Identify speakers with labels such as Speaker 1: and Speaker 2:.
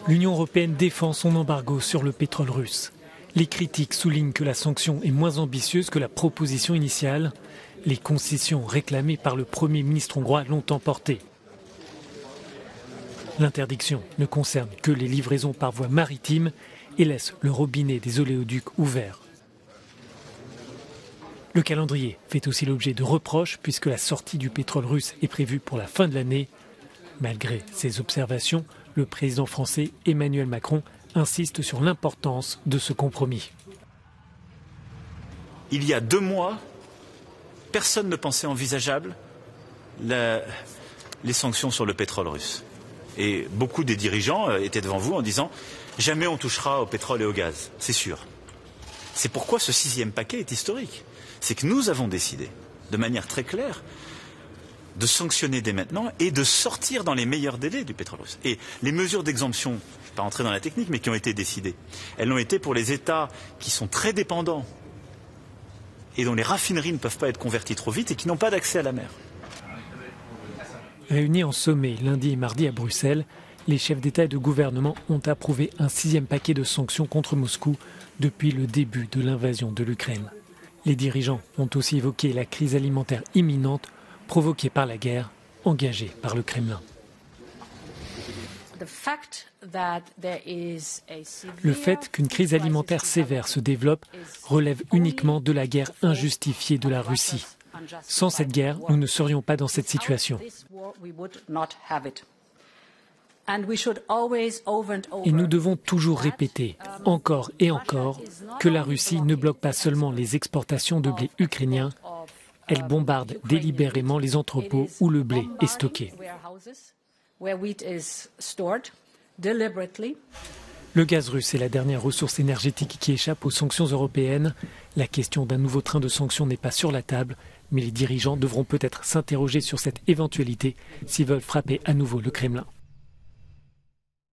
Speaker 1: L'Union européenne défend son embargo sur le pétrole russe. Les critiques soulignent que la sanction est moins ambitieuse que la proposition initiale. Les concessions réclamées par le Premier ministre hongrois l'ont emporté. L'interdiction ne concerne que les livraisons par voie maritime et laisse le robinet des oléoducs ouvert. Le calendrier fait aussi l'objet de reproches puisque la sortie du pétrole russe est prévue pour la fin de l'année. Malgré ces observations, le président français Emmanuel Macron insiste sur l'importance de ce compromis.
Speaker 2: Il y a 2 mois, personne ne pensait envisageable les sanctions sur le pétrole russe. Et beaucoup des dirigeants étaient devant vous en disant « jamais on touchera au pétrole et au gaz, c'est sûr ». C'est pourquoi ce 6e paquet est historique. C'est que nous avons décidé, de manière très claire, de sanctionner dès maintenant et de sortir dans les meilleurs délais du pétrole russe. Et les mesures d'exemption, je ne vais pas rentrer dans la technique, mais qui ont été décidées, elles ont été pour les États qui sont très dépendants et dont les raffineries ne peuvent pas être converties trop vite et qui n'ont pas d'accès à la mer.
Speaker 1: Réunis en sommet lundi et mardi à Bruxelles, les chefs d'État et de gouvernement ont approuvé un 6e paquet de sanctions contre Moscou depuis le début de l'invasion de l'Ukraine. Les dirigeants ont aussi évoqué la crise alimentaire imminente provoquée par la guerre engagée par le Kremlin. Le fait qu'une crise alimentaire sévère se développe relève uniquement de la guerre injustifiée de la Russie. Sans cette guerre, nous ne serions pas dans cette situation. Et nous devons toujours répéter, encore et encore, que la Russie ne bloque pas seulement les exportations de blé ukrainien, elle bombarde délibérément les entrepôts où le blé est stocké. Le gaz russe est la dernière ressource énergétique qui échappe aux sanctions européennes. La question d'un nouveau train de sanctions n'est pas sur la table, mais les dirigeants devront peut-être s'interroger sur cette éventualité s'ils veulent frapper à nouveau le Kremlin.